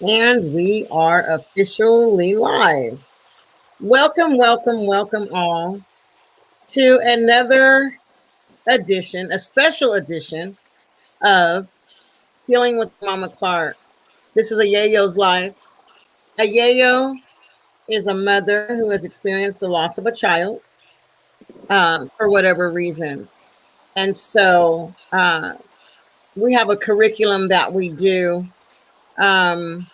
And we are officially live. Welcome, welcome, welcome all to another edition, a special edition of Healing with Mama Clark. This is a YeYo's life. A YeYo is a mother who has experienced the loss of a child for whatever reasons. And so we have a curriculum that we do um,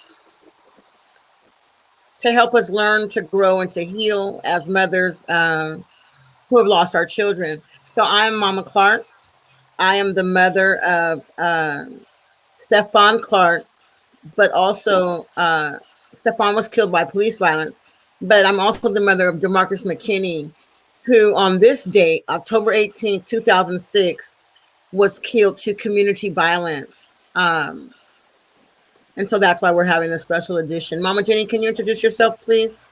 to help us learn to grow and to heal as mothers who have lost our children. So I'm Mama Clark. I am the mother of Stephon Clark, but also Stephon was killed by police violence. But I'm also the mother of DeMarcus McKinney, who on this date, October 18th, 2006, was killed to community violence. And so that's why we're having a special edition. Mama Jenny, can you introduce yourself, please?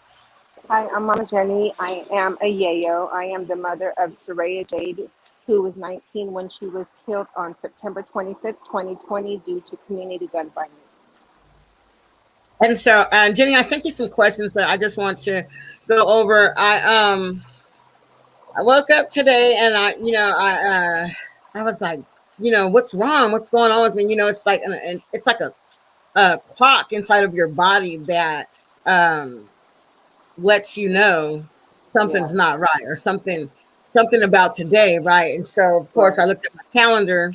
Hi, I'm Mama Jenny. I am a yayo. I am the mother of Sarayah Jade, who was 19 when she was killed on September 25th, 2020, due to community gun violence. And so, Jenny, I sent you some questions that I just want to go over. I woke up today and I was like, what's wrong? What's going on with me? It's like it's like a clock inside of your body that um lets you know Yeah, something's not right or something about today, right? And so, of course, I right. looked at my calendar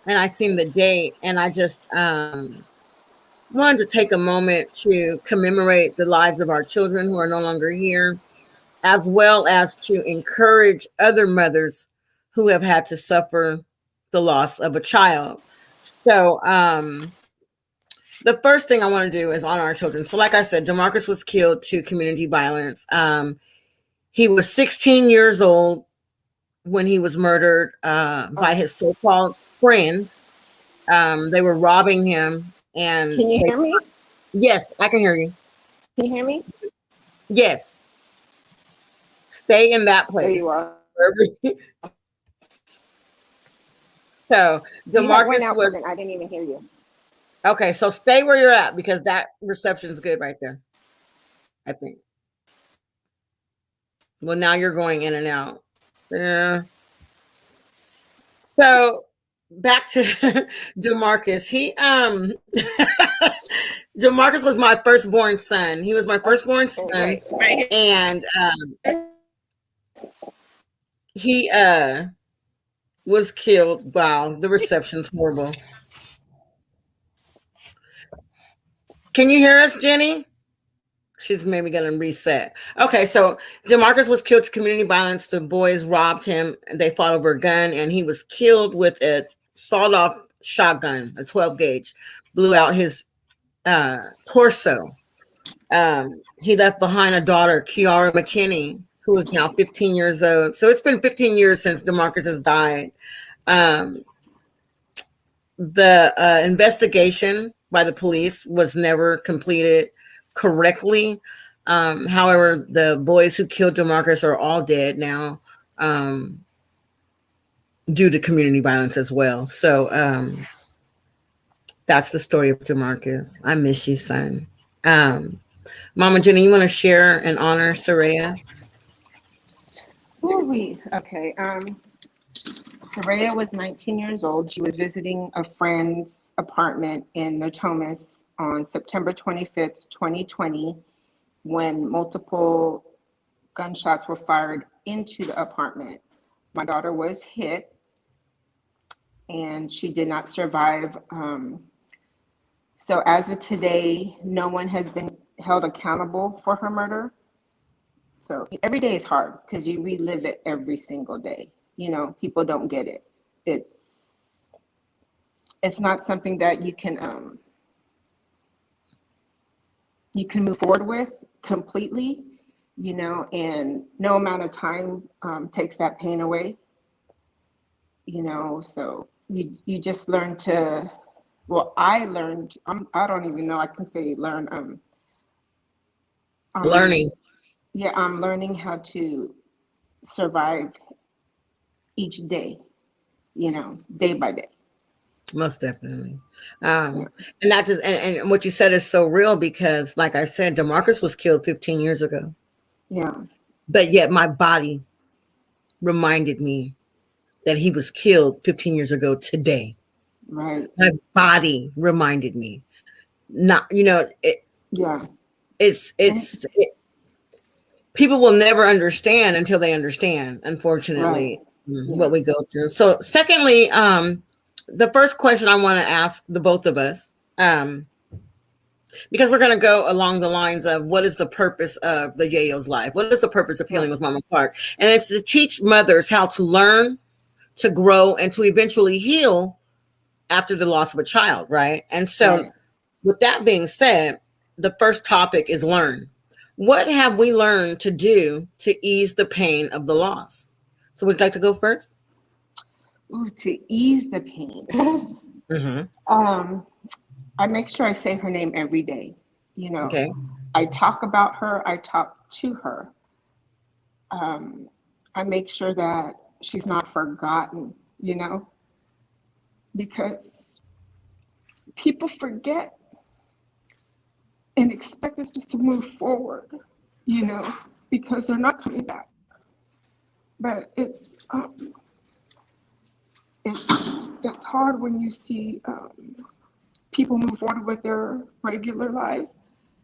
and I seen the date, and I just wanted to take a moment to commemorate the lives of our children who are no longer here, as well as to encourage other mothers who have had to suffer the loss of a child. So, the first thing I want to do is honor our children. So, like I said, DeMarcus was killed to community violence. He was 16 years old when he was murdered by Oh, his so-called friends. They were robbing him, and can you they. hear me? Yes, I can hear you. Can you hear me? Yes, stay in that There you place. are. So You had went DeMarcus out for a was minute. I didn't even hear you. okay. So stay where you're at because that reception's good right there. I think. Well, now you're going in and out. Yeah. So back to DeMarcus. DeMarcus was my firstborn son. He was my firstborn son, Right, right. and he was killed. Wow, the reception's horrible. Can you hear us, Jenny? She's maybe gonna reset. Okay, so DeMarcus was killed to community violence. The boys robbed him. And they fought over a gun, and he was killed with a sawed-off shotgun, a 12 gauge, blew out his torso. He left behind a daughter, Kiara McKinney, who is now 15 years old. So it's been 15 years since DeMarcus has died. Um, the investigation by the police was never completed correctly. However, the boys who killed DeMarcus are all dead now due to community violence as well. So that's the story of DeMarcus. I miss you, son. Um, Mama Jenny, you want to share and honor Sarayah? Who are we? Okay. Sarayah was 19 years old. She was visiting a friend's apartment in Notomis on September 25th, 2020, when multiple gunshots were fired into the apartment. My daughter was hit and she did not survive. So, as of today, no one has been held accountable for her murder. So, every day is hard because you relive it every single day. People don't get it. It's it's not something that you can move forward with completely, and no amount of time takes that pain away. So you just learn to. Well, I learned. I don't even know. I can say learn. Um, Learning. yeah, I'm learning how to survive each day. Day by day. Most definitely. Yeah. And that just and what you said is so real because, like I said, Demarcus was killed 15 years ago, Yeah. but yet my body reminded me that he was killed 15 years ago today. Right. My body reminded me. Not, Yeah. it's And it's it, people will never understand until they understand, right. unfortunately, Yeah. what we go through. So, secondly, the first question I want to ask the both of us, because we're going to go along the lines of what is the purpose of the YeYo's life? What is the purpose of healing Right. with Mama Clark? And it's to teach mothers how to learn, to grow, and to eventually heal after the loss of a child, right? And so, Right. with that being said, the first topic is learn. What have we learned to do to ease the pain of the loss? So, would you like to go first? Ooh, to ease the pain. Mm-hmm. um, I make sure I say her name every day. You know, Okay. I talk about her. I talk to her. Um, I make sure that she's not forgotten. You know, because people forget and expect us just to move forward. You know, because they're not coming back. But it's it's hard when you see people move forward with their regular lives.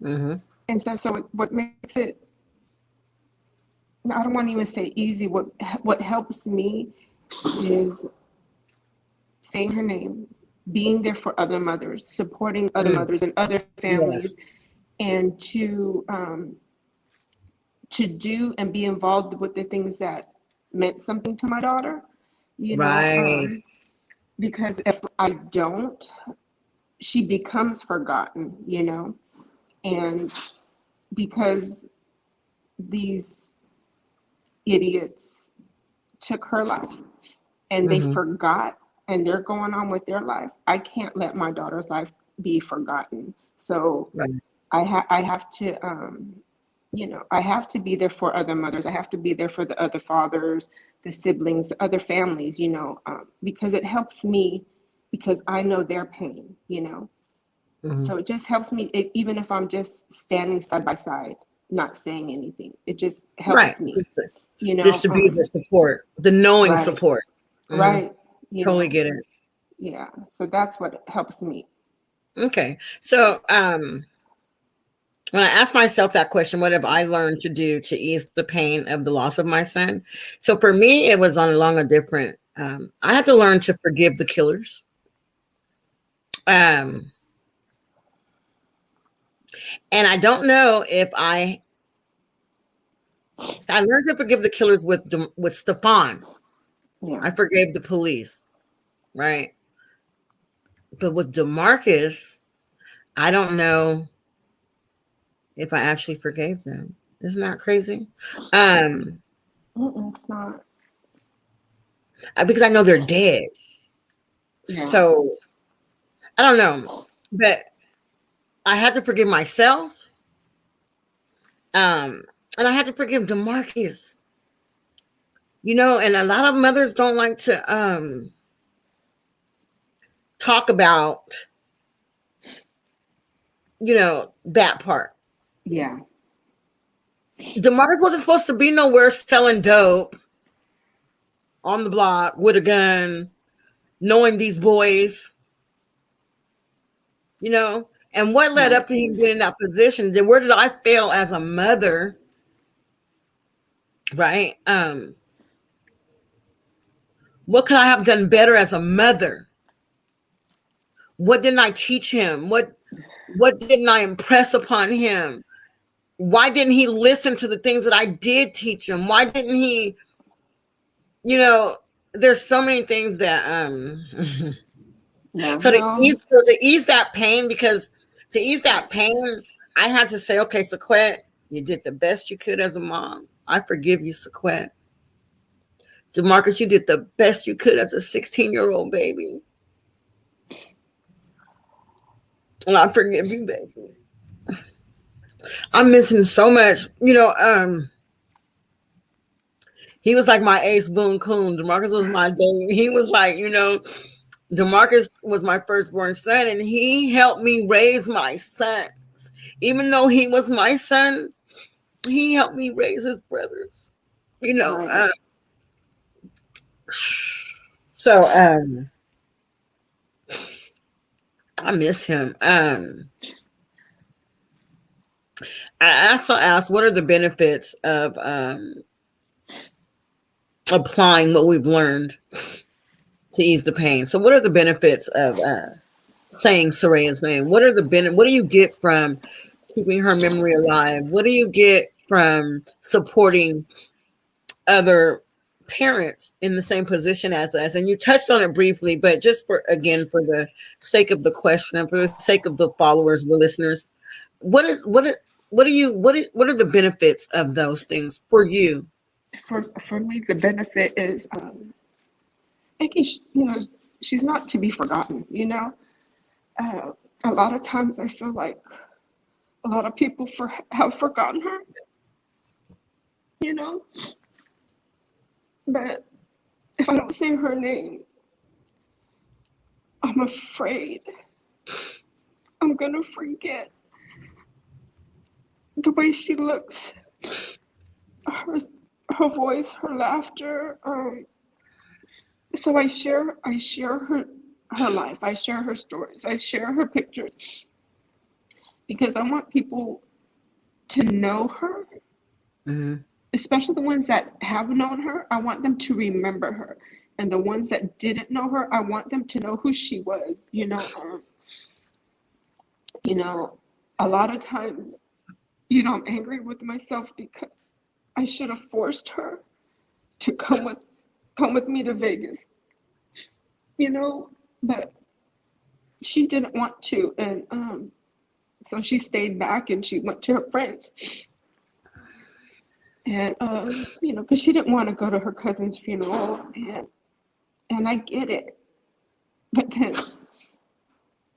Mm-hmm. And so what makes it, I don't want to even say easy, what helps me is saying her name, being there for other mothers, supporting other Mm. mothers and other families, Yes. and to do and be involved with the things that meant something to my daughter, you know, Right. because if I don't, she becomes forgotten, you know, and because these idiots took her life and they Mm-hmm. forgot and they're going on with their life. I can't let my daughter's life be forgotten. So Right. I have to you know, I have to be there for other mothers. I have to be there for the other fathers, the siblings, the other families, you know, because it helps me because I know their pain, you know. Mm-hmm. So it just helps me, even if I'm just standing side by side, not saying anything. It just Right. helps me, you Just know. to be the support, the knowing Right, support. Mm-hmm. right, you Totally know, get it. yeah. So that's what helps me. Okay. So, when I ask myself that question, what have I learned to do to ease the pain of the loss of my son? So for me, it was on along a different. I had to learn to forgive the killers. Um, and I don't know if I learned to forgive the killers with Stefan. Yeah, I forgave the police, right? But with Demarcus, I don't know if I actually forgave them. Isn't that crazy? Um, it's not. because I know they're dead. Yeah, So I don't know, but I had to forgive myself. Um, and I had to forgive Demarcus. And a lot of mothers don't like to talk about, that part. yeah, Demarcus wasn't supposed to be nowhere selling dope on the block with a gun, knowing these boys, and what led right. up to him getting in that position. Then where did I fail as a mother? Right? What could I have done better as a mother? What didn't I teach him? What didn't I impress upon him? Why didn't he listen to the things that I did teach him? Why didn't he, you know, there's so many things that Yeah, so to no, ease that pain, because to ease that pain, I had to say, okay, Sequette, you did the best you could as a mom. I forgive you, Sequette. Demarcus, you did the best you could as a 16-year-old baby. And I forgive you, baby. I'm missing so much. He was like my ace Boone Coon. Demarcus was my day. He was like, DeMarcus was my firstborn son, and he helped me raise my sons. Even though he was my son, he helped me raise his brothers. You know, Right. so I miss him. I also asked, what are the benefits of applying what we've learned to ease the pain? So, what are the benefits of saying Sarayah's name? What are what do you get from keeping her memory alive? What do you get from supporting other parents in the same position as us? And you touched on it briefly, but just for the sake of the question and for the sake of the followers, the listeners, what are the benefits of those things for you? For me, the benefit is making she's not to be forgotten. Uh, a lot of times I feel like a lot of people have forgotten her. You know, but if I don't say her name, I'm afraid I'm gonna forget the way she looks, her her voice, her laughter. So I share her life. I share her stories. I share her pictures because I want people to know her, Mm-hmm. especially the ones that have known her. I want them to remember her, and the ones that didn't know her, I want them to know who she was. You know, a lot of times, I'm angry with myself because I should have forced her to come with me to Vegas. You know, but she didn't want to, and so she stayed back and she went to her friends, and because she didn't want to go to her cousin's funeral, and I get it, but then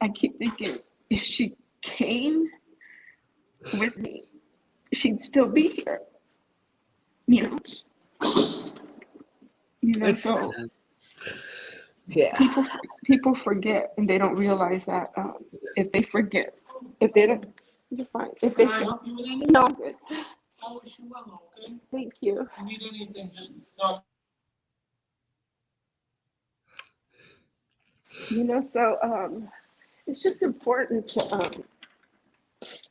I keep thinking if she came with me, she'd still be here, you know, It's so yeah. people forget and they don't realize that if they forget, if they don't, you're fine. If they, no, I'm good. I wish you well, okay? Thank you. If you need anything, just so it's just important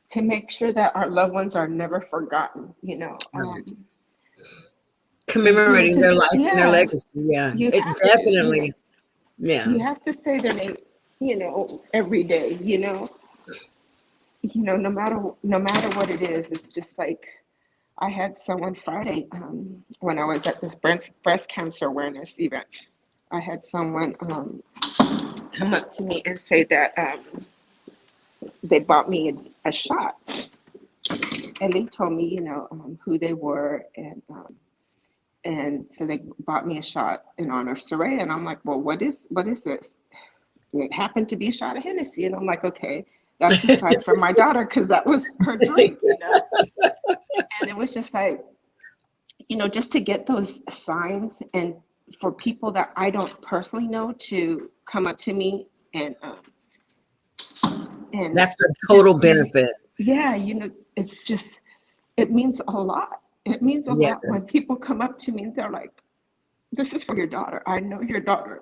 to make sure that our loved ones are never forgotten. And Commemorating their life and their yeah, legacy. Yeah, you it have to, definitely. Yeah, you have to say their name, every day. No matter what it is, it's just like I had someone Friday when I was at this breast cancer awareness event. I had someone come up to me and say that they bought me a shot, and they told me, who they were, and so they bought me a shot in honor of Sarayah, and I'm like, well, what is this? It happened to be a shot of Hennessy, and I'm like, okay, that's a sign from my daughter because that was her drink. And it was just like, just to get those signs and for people that I don't personally know to come up to me and that's the just total benefit. yeah, it's just, it means a lot. It means a Yeah, lot when people come up to me and they're like, this is for your daughter. I know your daughter.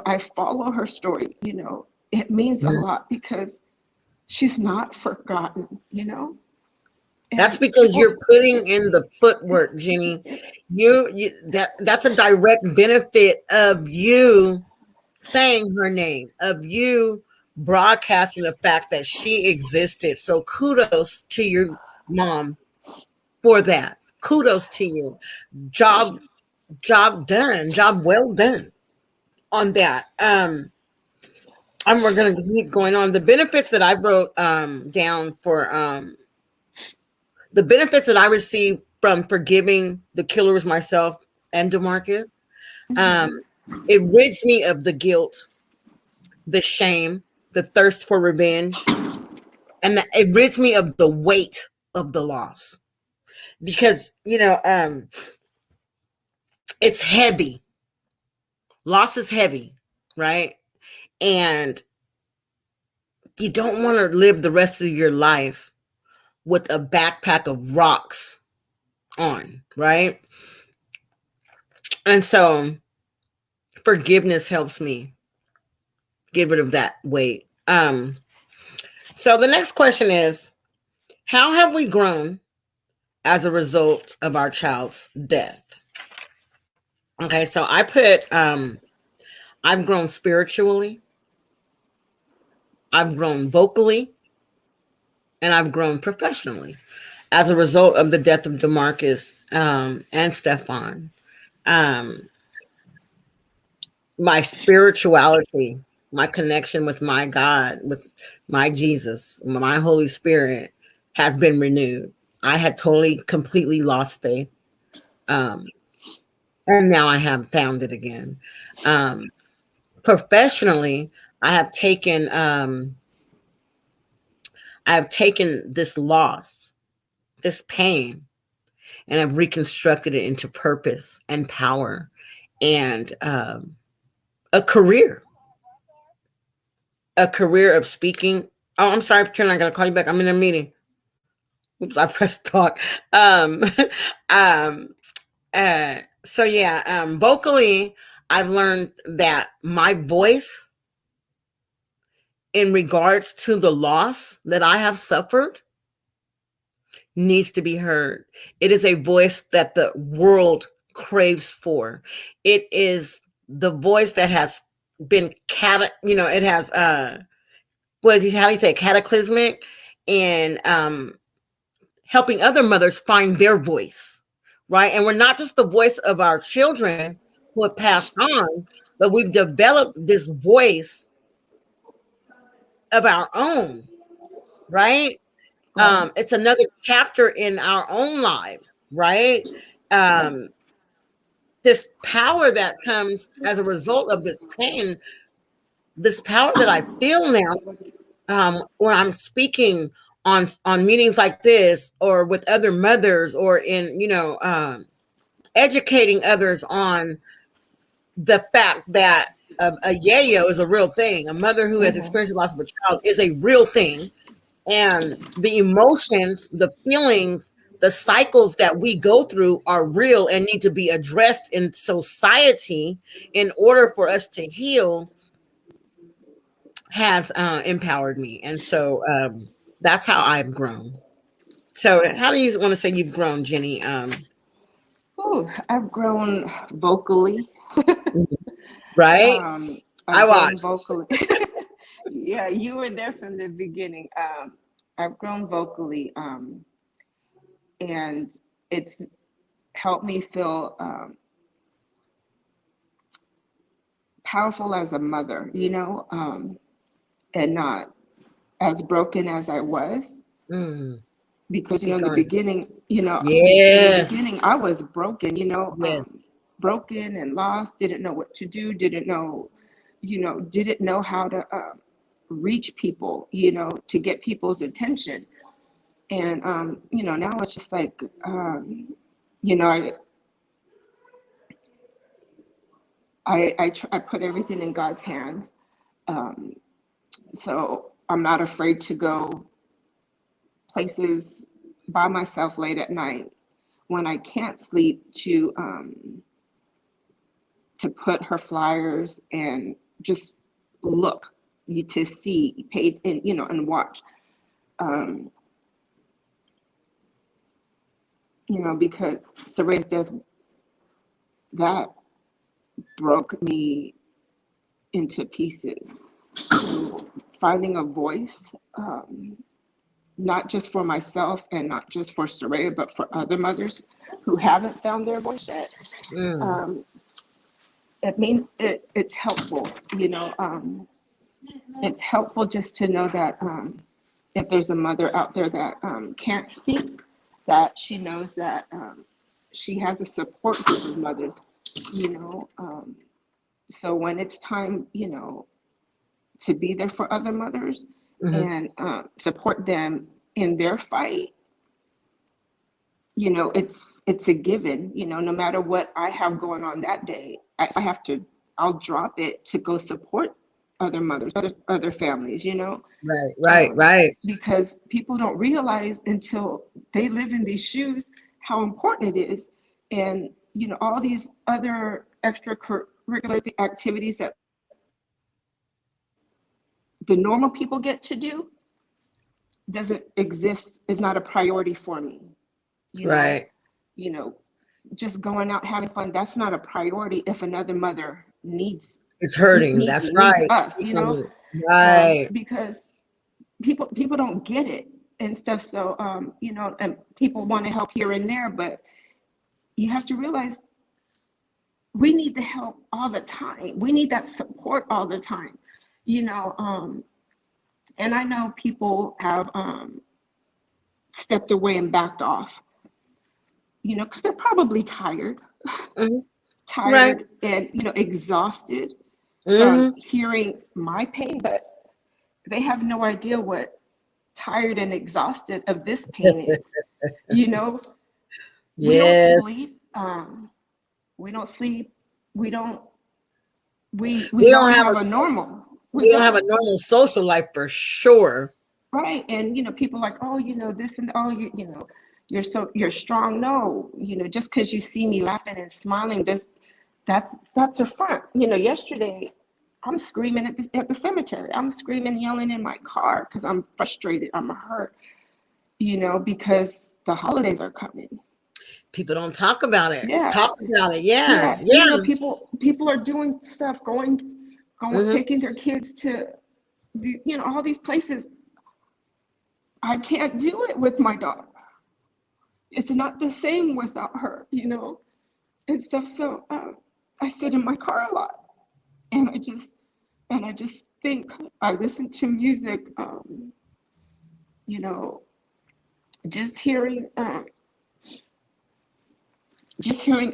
I follow her story. It means a lot because she's not forgotten. that's And because people, you're putting in the footwork, Jenny. That's a direct benefit of you saying her name, of you broadcasting the fact that she existed. So kudos to your mom for that. Kudos to you. Job job done. Job well done on that. And we're gonna keep going on. The benefits that I wrote down for the benefits that I received from forgiving the killers myself and DeMarcus, um, it rids me of the guilt, the shame, the thirst for revenge, and it rids me of the weight of the loss because it's heavy. Loss is heavy, right? And you don't want to live the rest of your life with a backpack of rocks on, right? And so forgiveness helps me get rid of that weight. So the next question is, how have we grown as a result of our child's death? Okay, so I put I've grown spiritually, I've grown vocally, and I've grown professionally as a result of the death of DeMarcus and Stefan. Um, my spirituality, my connection with my God, with my Jesus, my Holy Spirit has been renewed. I had totally, completely lost faith. Um, and now I have found it again. Um, professionally, I have taken this loss, this pain, and I've reconstructed it into purpose and power and a career, of speaking. Oh, I'm sorry, Patricia, I gotta call you back. I'm in a meeting. Oops, I pressed talk. Um, um, so yeah, vocally, I've learned that my voice in regards to the loss that I have suffered needs to be heard. It is a voice that the world craves for. It is the voice that has been it has how do you say, cataclysmic, and helping other mothers find their voice, right? And we're not just the voice of our children who have passed on, but we've developed this voice of our own, right? Right. It's another chapter in our own lives, right? Right. Um, this power that comes as a result of this pain, this power that I feel now, when I'm speaking on meetings like this, or with other mothers, or in educating others on the fact that a yayo is a real thing. A mother who has Mm-hmm. experienced the loss of a child is a real thing, and the emotions, the feelings, the cycles that we go through are real and need to be addressed in society in order for us to heal, has empowered me. And so that's how I've grown. So how do you want to say you've grown, Jenny? Ooh, I've grown vocally. Right? I I've grown watched. vocally. Yeah, you were there from the beginning. I've grown vocally, and it's helped me feel powerful as a mother, and not as broken as I was. Mm, Because, speak in the on it. beginning, Yes. I was broken, Yes. broken and lost, didn't know what to do, didn't know how to reach people, to get people's attention. And, now it's just like, you know, I, I put everything in God's hands. Um, so I'm not afraid to go places by myself late at night when I can't sleep, to put her flyers and just look, to see, pay, and watch. Um, because Sarayah's death, that broke me into pieces. So finding a voice, not just for myself and not just for Sarayah, but for other mothers who haven't found their voice yet. Mm, Um, it's helpful, it's helpful just to know that if there's a mother out there that can't speak, that she knows that she has a support group of mothers, you know. So when it's time, to be there for other mothers hmm. and support them in their fight, it's a given. No matter what I have going on that day, I have to, I'll drop it to go support other mothers, other families, you know. Right. Because people don't realize until they live in these shoes how important it is. And, you know, all these other extracurricular activities that the normal people get to do doesn't exist, is not a priority for me. You know, Right. you know, just going out having fun, that's not a priority if another mother needs It's hurting. needs That's me, needs right. us, you know. Right. Because people don't get it and stuff. So you know, and people want to help here and there, but you have to realize we need the help all the time. We need that support all the time, you know. And I know people have stepped away and backed off, you know, because they're probably tired, Right. tired and, you know, exhausted Mm-hmm. from hearing my pain, but they have no idea what tired and exhausted of this pain is. You know, we don't Yes. sleep. We don't sleep. We don't. We We don't don't have have a normal. We we don't have a don't. normal social life for sure. Right. And you know, people like, oh, you know, this and oh, you know, you're strong. No, you know, just because you see me laughing and smiling, that's a front. You know, yesterday I'm screaming at the cemetery. I'm screaming, yelling in my car because I'm frustrated. I'm hurt, you know, because the holidays are coming. People don't talk about it. Yeah. Talk about it. Yeah. Yeah. Yeah. You know, people are doing stuff, going, Mm-hmm. taking their kids to you know, all these places. I can't do it with my daughter. It's not the same without her, you know, and stuff. So I sit in my car a lot, and I just think. I listen to music. You know, just hearing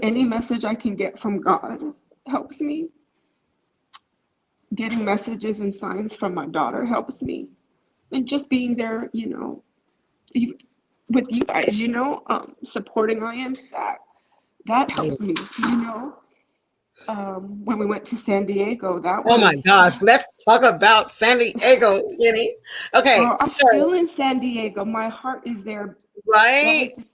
any message I can get from God helps me. Getting messages and signs from my daughter helps me, and just being there, you know, with you guys, you know, supporting I Am Sad, that Yeah. helps me, you know. When we went to San Diego, that Oh my was, gosh. Let's talk about San Diego, Jenny. Okay. girl, I'm So, still in San Diego. My heart is there. That right. was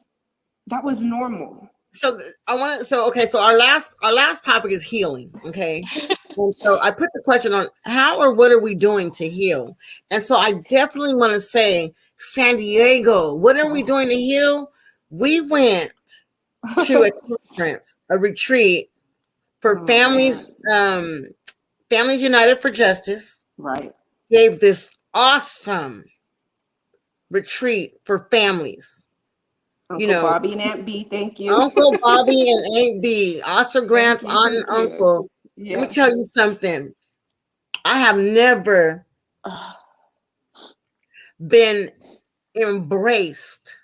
that was normal. So I want to. So okay. So our last topic is healing. Okay. And so I put the question on how or what are we doing to heal? And so I definitely want to say San Diego. What are we doing to heal? We went to a conference, a retreat for Oh families, man, Families United for Justice. right. Gave this awesome retreat for families. You Uncle know, Bobby and Aunt B, thank you. Uncle Bobby and Aunt B, Oscar Grant's aunt and Thank you. uncle. Let me Yeah. tell you something. I have never been embraced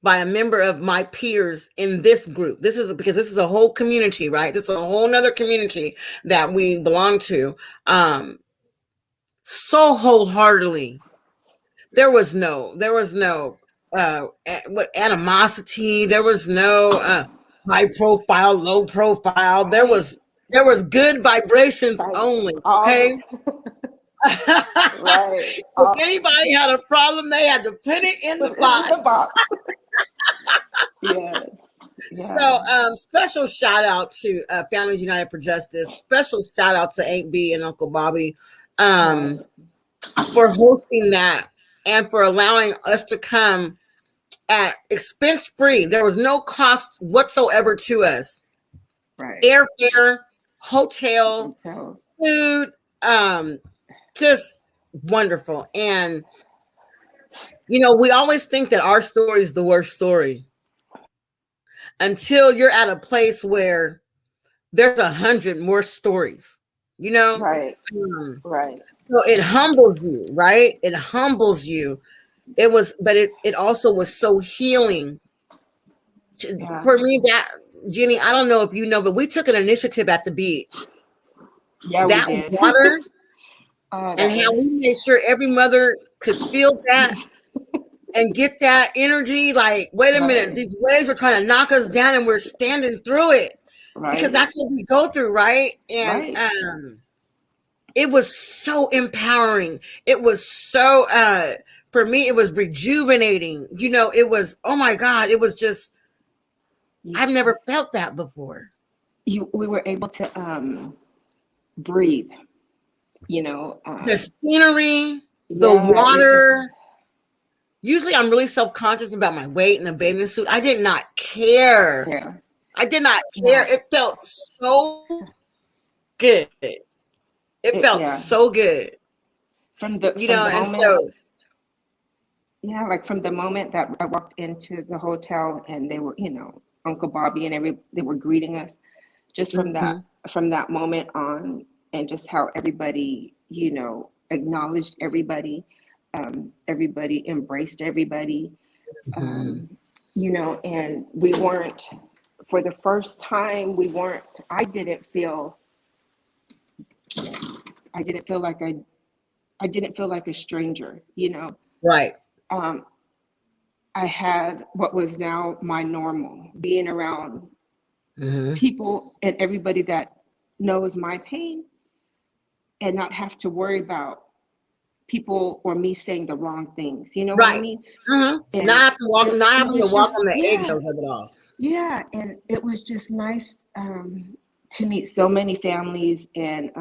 by a member of my peers in this group. This is because this is a whole community, right? This is a whole nother community that we belong to. So wholeheartedly. There was no what animosity. There was no high profile, low profile. There Right. was there was good vibrations Right. only. Okay. All right. If anybody had a problem, they had to put it in the Put it in box. the box. Yes. So, Yeah. special shout out to Families United for Justice. Special shout out to Aunt B and Uncle Bobby Right. for hosting that and for allowing us to come at expense free. There was no cost whatsoever to us. Right. Airfare, hotel, Hotels. food, just wonderful. And you know, we always think that our story is the worst story until you're at a place where there's 100 more stories, you know? Right. Um, Right. so it humbles you, right? It humbles you. But it also was so healing Yeah. for me. That Jenny, I don't know if you know, but we took an initiative at the beach. Yeah, we That did. water Oh, and that how we was. made sure every mother could feel that and get that energy. Like, wait a minute, Right. these waves are trying to knock us down, and we're standing through it because Right. that's what we go through, right? And Right. it was so empowering. It was so for me, it was rejuvenating. You know, it was, oh my God, it was just, I've never felt that before. We were able to breathe, you know. The scenery, the Yeah, water. Usually I'm really self-conscious about my weight in a bathing suit. I did not care. yeah, I did not care. It felt so good. It felt yeah. so good. From You the know, and moment, so yeah, like from the moment that I walked into the hotel and they were, you know, Uncle Bobby and they were greeting us, just mhm, from that moment on, and just how everybody, you know, acknowledged everybody, everybody embraced everybody, mhm. you know, and we weren't, for the first time, we weren't, I didn't feel like I didn't feel like a stranger, you know. Right. Um, I had what was now my normal, being around Mhm. people and everybody that knows my pain and not have to worry about people or me saying the wrong things. You know what I Right. mean? Mhm. Not And have to walk, not it having to was walk just, on the yeah, eggshells of it all. yeah. And it was just nice to meet so many families and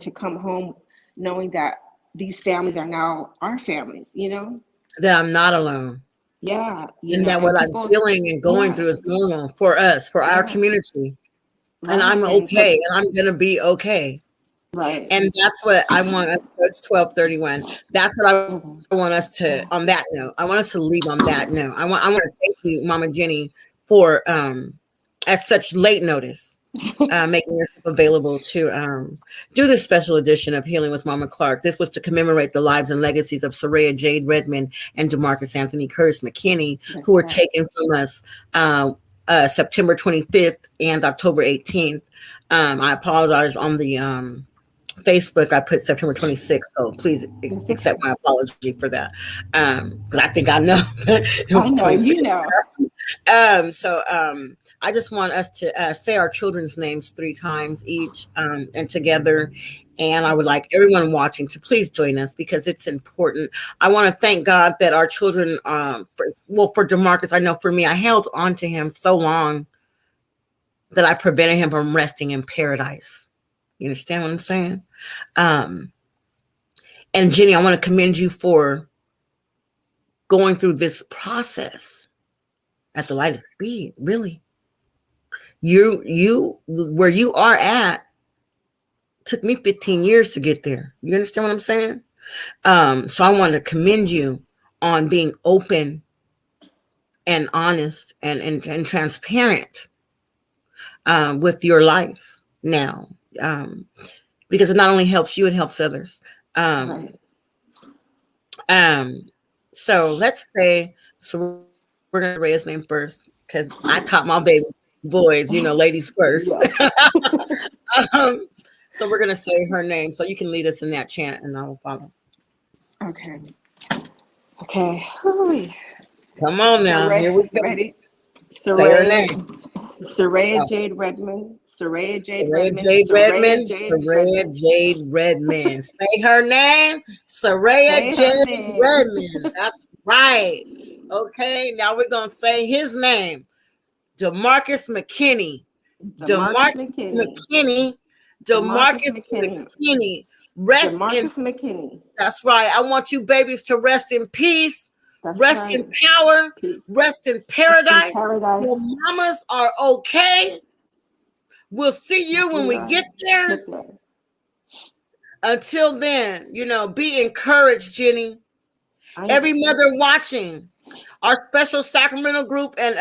to come home knowing that these families are now our families, you know? That I'm not alone. Yeah, you And know, that and what I'm people, feeling and going yeah, through is normal for us, for our yeah, community. And right. I'm And for, okay. And I'm gonna be okay. right. And that's what I want us, it's 12:31. That's what I want us to, on that Yeah. note. I want us to leave on that note. I want to thank you, Mama Jenny, for at such late notice, making yourself available to do this special edition of Healing with Mama Clark. This was to commemorate the lives and legacies of Sarayah, Jade, Redmond, and DeMarcus Anthony Curtis McKinney, who That's were right. taken from us September 25th and October 18th. I apologize on the Facebook, I put September 26th, so please That's accept okay. my apology for that. Because I think I know it was I the know, 25th. you know. I just want us to say our children's names 3 times each and together. And I would like everyone watching to please join us because it's important. I want to thank God that our children, for DeMarcus, I know for me, I held on to him so long that I prevented him from resting in paradise. You understand what I'm saying? Um, and Jenny, I want to commend you for going through this process at the light of speed. Really, you where you are at took me 15 years to get there. You understand what I'm saying? So I want to commend you on being open and honest and transparent with your life now, um, because it not only helps you, it helps others. Um, Right. um, so let's say, so we're gonna say Ray's name first because I taught my babies, boys, ladies first. Yeah. um, so we're gonna say her name, so you can lead us in that chant, and I will follow. Okay. Okay. Whew. Come on now, Sarayah, here we go. ready? Say her Sarayah, name. Sarayah Oh, Jade Redmond, Sarayah Jade Sarayah Redmond, Jade Sarayah Redmond. Jade Sarayah Redmond. Jade Redmond. Say her name. Sarayah Say her Jade name. Redmond. That's right. Okay, now we're gonna say his name. DeMarcus McKinney. DeMarcus DeMarcus McKinney. McKinney. DeMarcus DeMarcus McKinney. McKinney. Rest in, DeMarcus McKinney. that's right. I want you babies to rest in peace, That's rest in right. power, Peace. rest in Rest in paradise. paradise. Your mamas are okay. We'll see you when We we are get there. Hitler. Until then, be encouraged, Jenny. I Every am. mother watching, our special Sacramento group and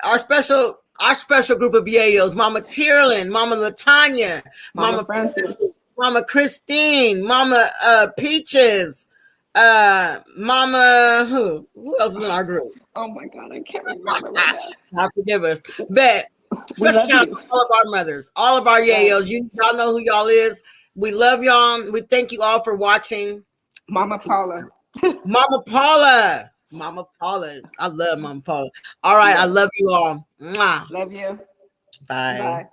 our special group of YeYo's, Mama Tierlin, Mama Latanya, Mama Mama Francis. Mama Christine, Mama Peaches, Mama who else is in our group? Oh my God, I can't remember right now. God forgive us. But We special love shout out you. to all of our mothers, all of our Right. YeYo's. Y'all know who y'all is. We love y'all. We thank you all for watching. Mama Paula. Mama Paula. Mama Paula. I love Mama Paula. All right. I Yes. love you all. Mwah. Love you. Bye. Bye.